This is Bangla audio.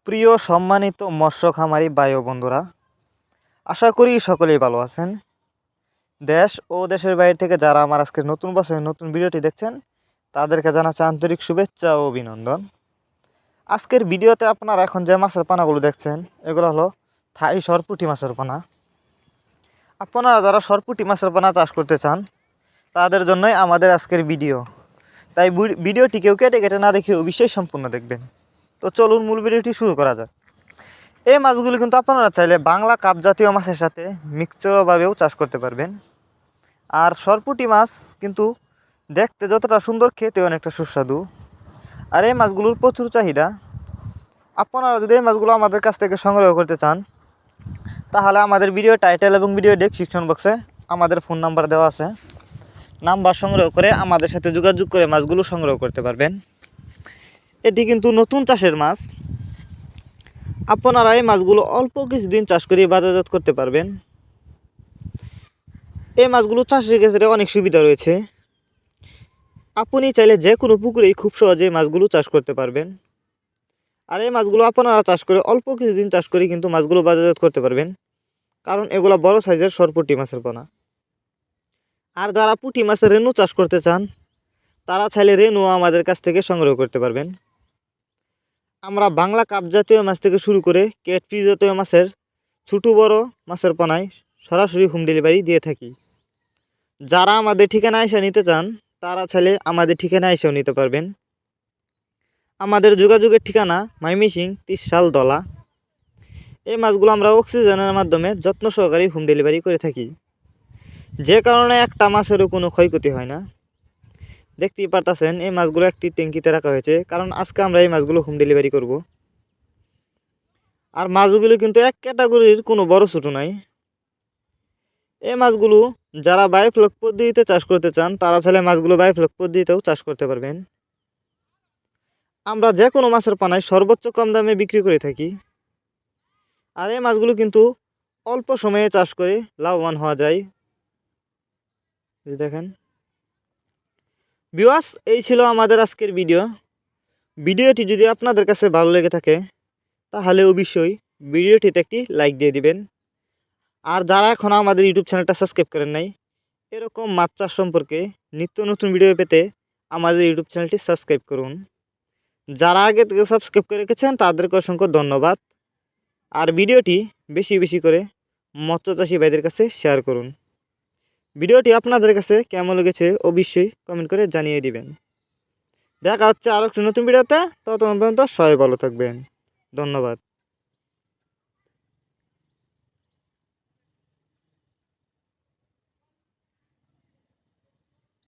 সুপ্রিয় সম্মানিত মৎস্য খামারি ভাই ও বন্ধুরা, আশা করি সকলেই ভালো আছেন। দেশ ও দেশের বাইরে থেকে যারা আমার আজকের নতুন বছরের নতুন ভিডিওটি দেখছেন তাদেরকে জানাচ্ছি আন্তরিক শুভেচ্ছা ও অভিনন্দন। আজকের ভিডিওতে আপনারা এখন যে মাছের পানাগুলো দেখছেন এগুলো হলো থাই সরপুঁটি মাছের পানা। আপনারা যারা সরপুঁটি মাছের পানা চাষ করতে চান তাদের জন্যই আমাদের আজকের ভিডিও। তাই ভিডিওটি কেউ কেটে কেটে না দেখে অবশ্যই সম্পূর্ণ দেখবেন। তো চলুন মূল ভিডিওটি শুরু করা যাক। এই মাছগুলি কিন্তু আপনারা চাইলে বাংলা কাপ জাতীয় মাছের সাথে মিক্সচারভাবেও চাষ করতে পারবেন। আর সরপুঁটি মাছ কিন্তু দেখতে যতটা সুন্দর, খেতে অনেকটা সুস্বাদু। আর এই মাছগুলোর প্রচুর চাহিদা। আপনারা যদি এই মাছগুলো আমাদের কাছ থেকে সংগ্রহ করতে চান তাহলে আমাদের ভিডিও টাইটেল এবং ভিডিও ডেসক্রিপশন বক্সে আমাদের ফোন নাম্বার দেওয়া আছে। নাম্বার সংগ্রহ করে আমাদের সাথে যোগাযোগ করে মাছগুলো সংগ্রহ করতে পারবেন। এটি কিন্তু নতুন চাষের মাছ। আপনারা এই মাছগুলো অল্প কিছুদিন চাষ করে বাজারজাত করতে পারবেন। এই মাছগুলো চাষের ক্ষেত্রে অনেক সুবিধা রয়েছে। আপনি চাইলে যে কোনো পুকুরেই খুব সহজে মাছগুলো চাষ করতে পারবেন। আর এই মাছগুলো আপনারা চাষ করে অল্প কিছুদিন চাষ করে কিন্তু মাছগুলো বাজারজাত করতে পারবেন, কারণ এগুলো বড় সাইজের সরপুঁটি মাছের পোনা। আর যারা পুঁটি মাছের রেণু চাষ করতে চান তারা চাইলে রেণু আমাদের কাছ থেকে সংগ্রহ করতে পারবেন। আমরা বাংলা কাপ জাতীয় মাছ থেকে শুরু করে ক্যাটফিশ জাতীয় মাছের ছোটো বড় মাছের পোনায় সরাসরি হোম ডেলিভারি দিয়ে থাকি। যারা আমাদের ঠিকানা এসে নিতে চান তারা চাইলে আমাদের ঠিকানা এসেও নিতে পারবেন। আমাদের যোগাযোগের ঠিকানা ময়মনসিং 30 সাল দলা। এই মাছগুলো আমরা অক্সিজেনের মাধ্যমে যত্ন সহকারে হোম ডেলিভারি করে থাকি, যে কারণে একটা মাছেরও কোনো ক্ষয়ক্ষতি হয় না। দেখতেই পারতেছেন এই মাছগুলো একটি ট্যাঙ্কিতে রাখা হয়েছে, কারণ আজকে আমরা এই মাছগুলো হোম ডেলিভারি করব। আর মাছগুলো কিন্তু এক ক্যাটাগরির, কোনো বড় ছোটো নাই। এই মাছগুলো যারা বায়োফ্লক পদ্ধতিতে চাষ করতে চান তারা চাইলে মাছগুলো বায়োফ্লক পদ্ধতিতেও চাষ করতে পারবেন। আমরা যে কোনো মাছের পানায় সর্বোচ্চ কম দামে বিক্রি করে থাকি। আর এই মাছগুলো কিন্তু অল্প সময়ে চাষ করে লাভবান হওয়া যায়। দেখেন ভিউয়ার্স, এই ছিল আমাদের আজকের ভিডিওটি যদি আপনাদের কাছে ভালো লেগে থাকে তাহলে অবশ্যই ভিডিওটিতে একটি লাইক দিয়ে দিবেন। আর যারা এখনও আমাদের ইউটিউব চ্যানেলটা সাবস্ক্রাইব করেন নাই, এরকম মাছ চাষ সম্পর্কে নিত্য নতুন ভিডিও পেতে আমাদের ইউটিউব চ্যানেলটি সাবস্ক্রাইব করুন। যারা আগে থেকে সাবস্ক্রাইব করে রেখেছেন তাদেরকে অসংখ্য ধন্যবাদ। আর ভিডিওটি বেশি বেশি করে মৎস্য চাষী ভাইদের কাছে শেয়ার করুন। ভিডিওটি আপনাদের কাছে কেমন লেগেছে অবশ্যই কমেন্ট করে জানিয়ে দিবেন। দেখা হচ্ছে আরও একটি নতুন ভিডিওতে। ততক্ষণ পর্যন্ত সবাই ভালো থাকবেন। ধন্যবাদ।